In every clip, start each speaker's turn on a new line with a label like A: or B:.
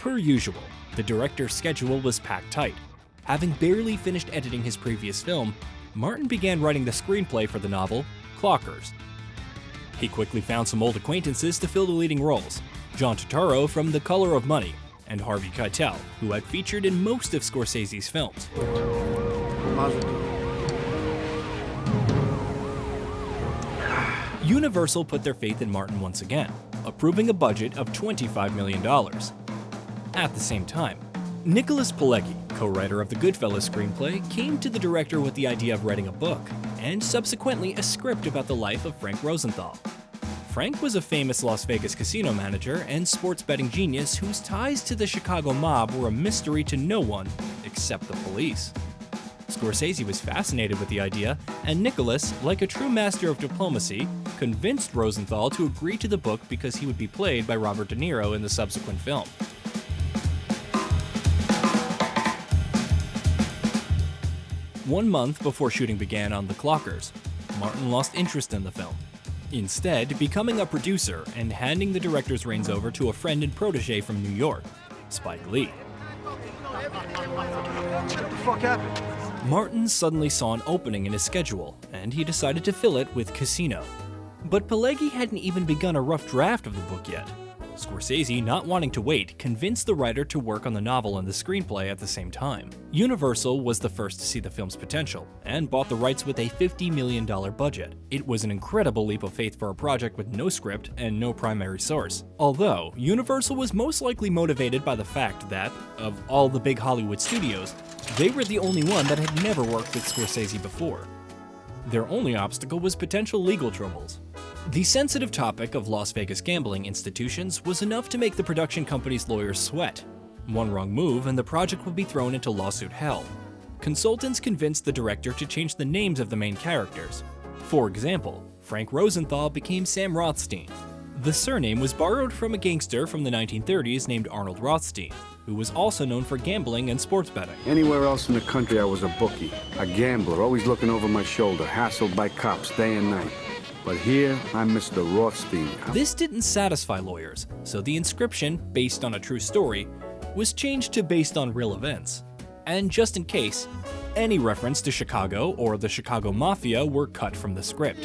A: Per usual, the director's schedule was packed tight. Having barely finished editing his previous film, Martin began writing the screenplay for the novel, Clockers. He quickly found some old acquaintances to fill the leading roles, John Turturro from The Color of Money, and Harvey Keitel, who had featured in most of Scorsese's films. Universal put their faith in Martin once again, approving a budget of $25 million. At the same time, Nicholas Pileggi, co-writer of the Goodfellas screenplay, came to the director with the idea of writing a book, and subsequently a script about the life of Frank Rosenthal. Frank was a famous Las Vegas casino manager and sports betting genius whose ties to the Chicago mob were a mystery to no one except the police. Scorsese was fascinated with the idea, and Nicholas, like a true master of diplomacy, convinced Rosenthal to agree to the book because he would be played by Robert De Niro in the subsequent film. One month before shooting began on The Clockers, Martin lost interest in the film, instead becoming a producer and handing the director's reins over to a friend and protege from New York, Spike Lee.
B: What the fuck happened?
A: Martin suddenly saw an opening in his schedule, and he decided to fill it with Casino. But Pileggi hadn't even begun a rough draft of the book yet. Scorsese, not wanting to wait, convinced the writer to work on the novel and the screenplay at the same time. Universal was the first to see the film's potential, and bought the rights with a $50 million budget. It was an incredible leap of faith for a project with no script and no primary source. Although, Universal was most likely motivated by the fact that, of all the big Hollywood studios, they were the only one that had never worked with Scorsese before. Their only obstacle was potential legal troubles. The sensitive topic of Las Vegas gambling institutions was enough to make the production company's lawyers sweat. One wrong move and the project would be thrown into lawsuit hell. Consultants convinced the director to change the names of the main characters. For example, Frank Rosenthal became Sam Rothstein. The surname was borrowed from a gangster from the 1930s named Arnold Rothstein, who was also known for gambling and sports betting.
C: Anywhere else in the country, I was a bookie, a gambler, always looking over my shoulder, hassled by cops day and night. But here, I'm Mr. Rothstein.
A: This didn't satisfy lawyers, so the inscription, based on a true story, was changed to based on real events. And just in case, any reference to Chicago or the Chicago Mafia were cut from the script.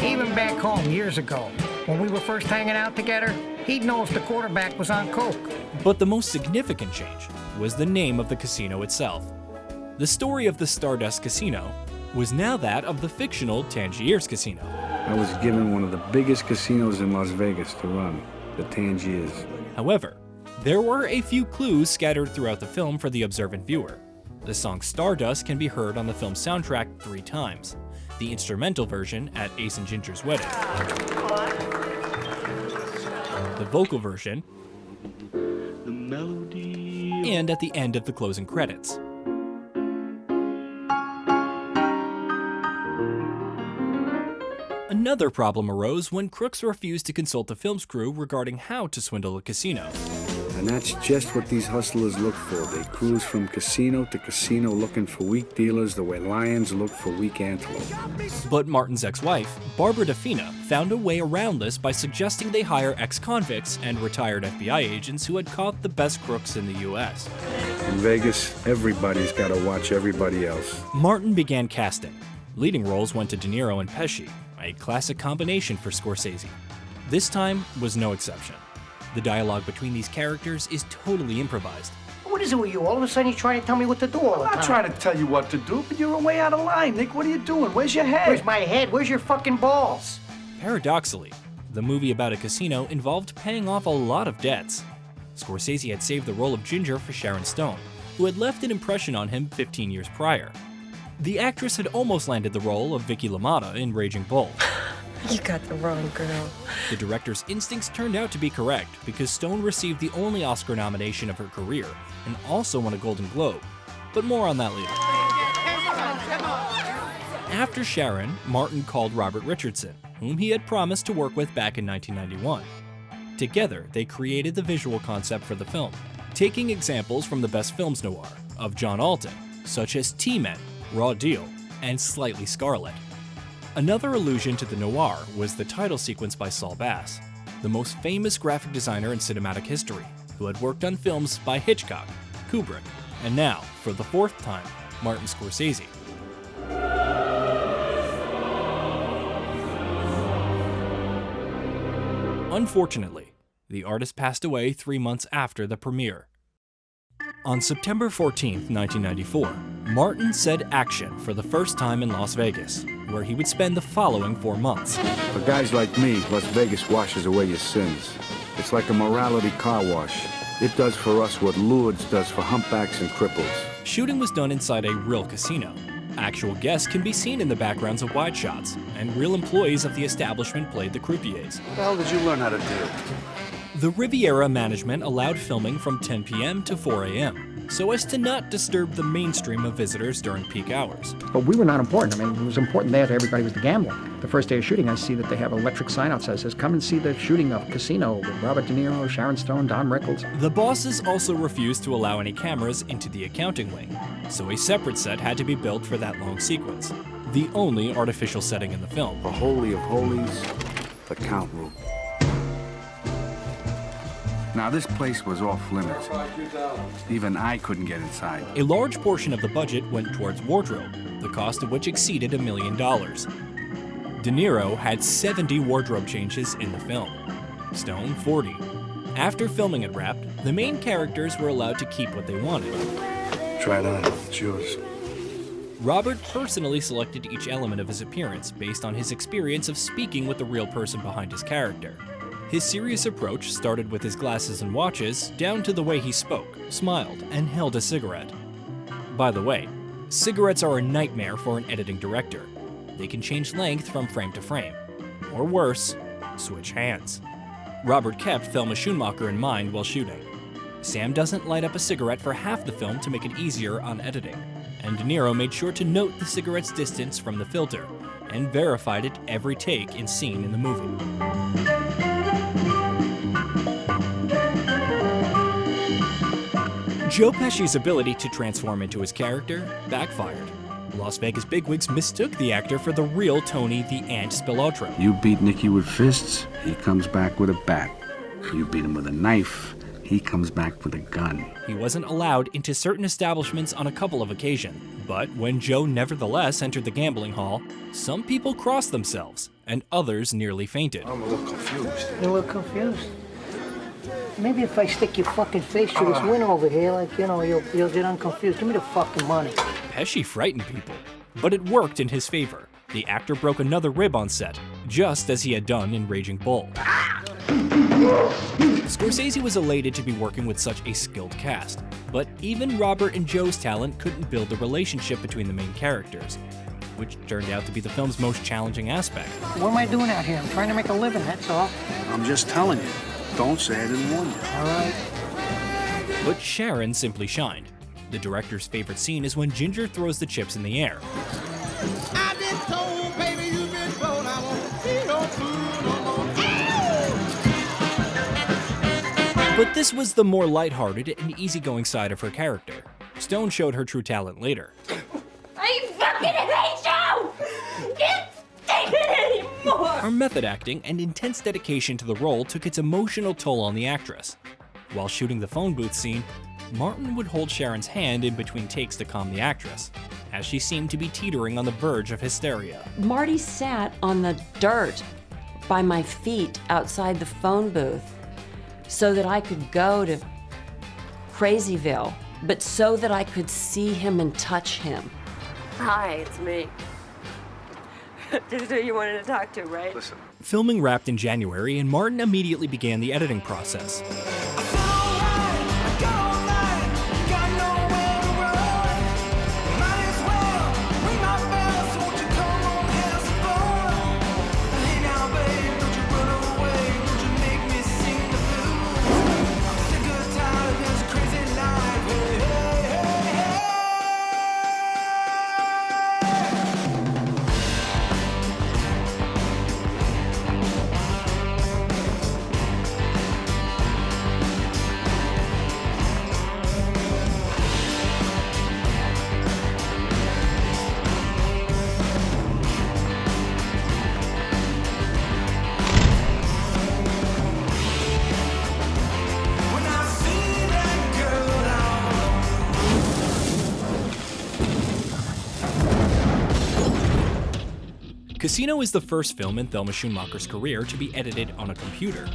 D: Even back home years ago, when we were first hanging out together, he'd know if the quarterback was on coke.
A: But the most significant change was the name of the casino itself. The story of the Stardust Casino was now that of the fictional Tangiers Casino.
C: I was given one of the biggest casinos in Las Vegas to run, the Tangiers.
A: However, there were a few clues scattered throughout the film for the observant viewer. The song Stardust can be heard on the film's soundtrack 3 times, the instrumental version at Ace and Ginger's wedding, the vocal version, and at the end of the closing credits. Another problem arose when crooks refused to consult the film's crew regarding how to swindle a casino.
C: And that's just what these hustlers look for. They cruise from casino to casino looking for weak dealers the way lions look for weak antelope.
A: But Martin's ex-wife, Barbara DeFina, found a way around this by suggesting they hire ex-convicts and retired FBI agents who had caught the best crooks in the US.
C: In Vegas, everybody's got to watch everybody else.
A: Martin began casting. Leading roles went to De Niro and Pesci, a classic combination for Scorsese. This time was no exception. The dialogue between these characters is totally improvised.
D: What is it with you? All of a sudden you're trying to tell me what to do all the time.
B: I'm not trying to tell you what to do, but you're way out of line, Nick. What are you doing? Where's your head?
D: Where's my head? Where's your fucking balls?
A: Paradoxically, the movie about a casino involved paying off a lot of debts. Scorsese had saved the role of Ginger for Sharon Stone, who had left an impression on him 15 years prior. The actress had almost landed the role of Vicky LaMotta in Raging Bull.
E: You got the wrong girl.
A: The director's instincts turned out to be correct because Stone received the only Oscar nomination of her career and also won a Golden Globe, but more on that later. After Sharon, Martin called Robert Richardson, whom he had promised to work with back in 1991. Together, they created the visual concept for the film, taking examples from the best films noir of John Alton, such as T-Men, Raw Deal, and Slightly Scarlet. Another allusion to the noir was the title sequence by Saul Bass, the most famous graphic designer in cinematic history, who had worked on films by Hitchcock, Kubrick, and now, for the fourth time, Martin Scorsese. Unfortunately, the artist passed away 3 months after the premiere. On September 14, 1994, Martin said action for the first time in Las Vegas, where he would spend the following 4 months.
C: For guys like me, Las Vegas washes away your sins. It's like a morality car wash. It does for us what Lourdes does for humpbacks and cripples.
A: Shooting was done inside a real casino. Actual guests can be seen in the backgrounds of wide shots, and real employees of the establishment played the croupiers.
C: What the hell did you learn how to do?
A: The Riviera management allowed filming from 10 p.m. to 4 a.m., so as to not disturb the mainstream of visitors during peak hours.
F: But we were not important. I mean, it was important there to everybody was the gambler. The first day of shooting, I see that they have an electric sign outside that says, "Come and see the shooting of Casino with Robert De Niro, Sharon Stone, Don Rickles."
A: The bosses also refused to allow any cameras into the accounting wing, so a separate set had to be built for that long sequence, the only artificial setting in the film.
C: The Holy of Holies, the count room. Now, this place was off limits. Even I couldn't get inside.
A: A large portion of the budget went towards wardrobe, the cost of which exceeded $1 million. De Niro had 70 wardrobe changes in the film, Stone 40. After filming had wrapped, the main characters were allowed to keep what they wanted.
C: Try it on, it's yours.
A: Robert personally selected each element of his appearance based on his experience of speaking with the real person behind his character. His serious approach started with his glasses and watches, down to the way he spoke, smiled, and held a cigarette. By the way, cigarettes are a nightmare for an editing director. They can change length from frame to frame. Or worse, switch hands. Robert kept Thelma Schoonmaker in mind while shooting. Sam doesn't light up a cigarette for half the film to make it easier on editing, and De Niro made sure to note the cigarette's distance from the filter, and verified it every take and scene in the movie. Joe Pesci's ability to transform into his character backfired. Las Vegas bigwigs mistook the actor for the real Tony the Ant Spilotro.
C: You beat Nicky with fists, he comes back with a bat. You beat him with a knife, he comes back with a gun.
A: He wasn't allowed into certain establishments on a couple of occasions, but when Joe nevertheless entered the gambling hall, some people crossed themselves, and others nearly fainted.
C: I'm a little confused.
D: You're a little confused? Maybe if I stick your fucking face through this window over here, like, you know, you'll get unconfused. Give me the fucking money.
A: Pesci frightened people, but it worked in his favor. The actor broke another rib on set, just as he had done in Raging Bull. Scorsese was elated to be working with such a skilled cast, but even Robert and Joe's talent couldn't build the relationship between the main characters, which turned out to be the film's most challenging aspect.
D: What am I doing out here? I'm trying to make a living, that's all.
C: I'm just telling you. Don't say I didn't warn you.
D: All right.
A: But Sharon simply shined. The director's favorite scene is when Ginger throws the chips in the air.
G: I've been told, baby, you've been told, I won't see no food no more.
A: But this was the more lighthearted and easygoing side of her character. Stone showed her true talent later.
E: I fucking hate you! Can't take it anymore!
A: Her method acting and intense dedication to the role took its emotional toll on the actress. While shooting the phone booth scene, Martin would hold Sharon's hand in between takes to calm the actress, as she seemed to be teetering on the verge of hysteria.
H: Marty sat on the dirt by my feet outside the phone booth so that I could go to Crazyville, but so that I could see him and touch him.
E: Hi, it's me. This is who you wanted to talk to, right?
C: Listen.
A: Filming wrapped in January, and Martin immediately began the editing process. Casino is the first film in Thelma Schoonmaker's career to be edited on a computer.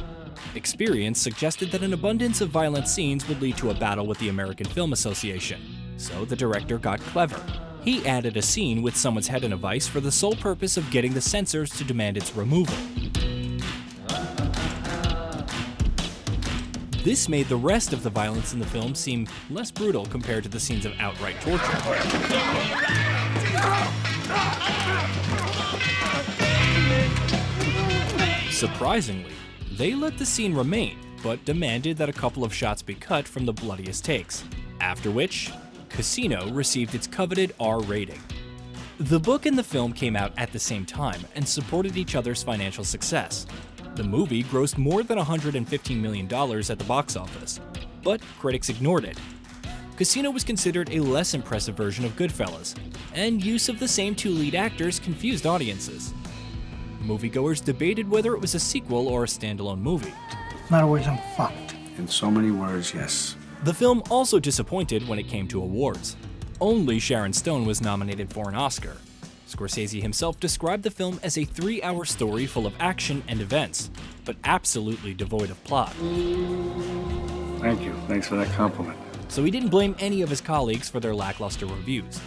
A: Experience suggested that an abundance of violent scenes would lead to a battle with the American Film Association, so the director got clever. He added a scene with someone's head in a vice for the sole purpose of getting the censors to demand its removal. This made the rest of the violence in the film seem less brutal compared to the scenes of outright torture. Surprisingly, they let the scene remain, but demanded that a couple of shots be cut from the bloodiest takes, after which Casino received its coveted R rating. The book and the film came out at the same time and supported each other's financial success. The movie grossed more than $115 million at the box office, but critics ignored it. Casino was considered a less impressive version of Goodfellas, and use of the same two lead actors confused audiences. Moviegoers debated whether it was a sequel or a standalone movie.
D: In other words, I'm fucked.
C: In so many words, yes.
A: The film also disappointed when it came to awards. Only Sharon Stone was nominated for an Oscar. Scorsese himself described the film as a 3-hour story full of action and events, but absolutely devoid of plot.
C: Thank you. Thanks for that compliment.
A: So he didn't blame any of his colleagues for their lackluster reviews.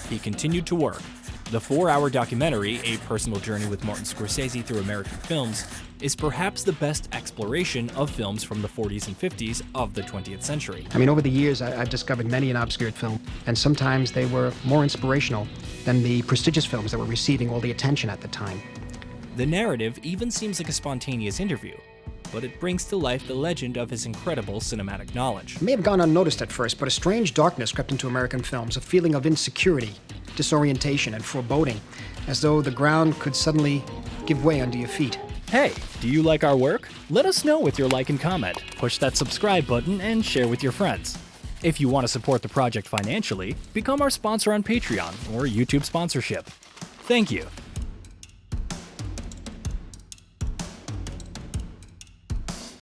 A: He continued to work. The 4-hour documentary, A Personal Journey with Martin Scorsese Through American Films, is perhaps the best exploration of films from the 40s and 50s of the 20th century.
F: I mean, over the years, I've discovered many an obscured film, and sometimes they were more inspirational than the prestigious films that were receiving all the attention at the time.
A: The narrative even seems like a spontaneous interview, but it brings to life the legend of his incredible cinematic knowledge.
F: It may have gone unnoticed at first, but a strange darkness crept into American films, a feeling of insecurity, disorientation, and foreboding, as though the ground could suddenly give way under your feet.
A: Hey, do you like our work? Let us know with your like and comment. Push that subscribe button and share with your friends. If you want to support the project financially, become our sponsor on Patreon or YouTube sponsorship. Thank you.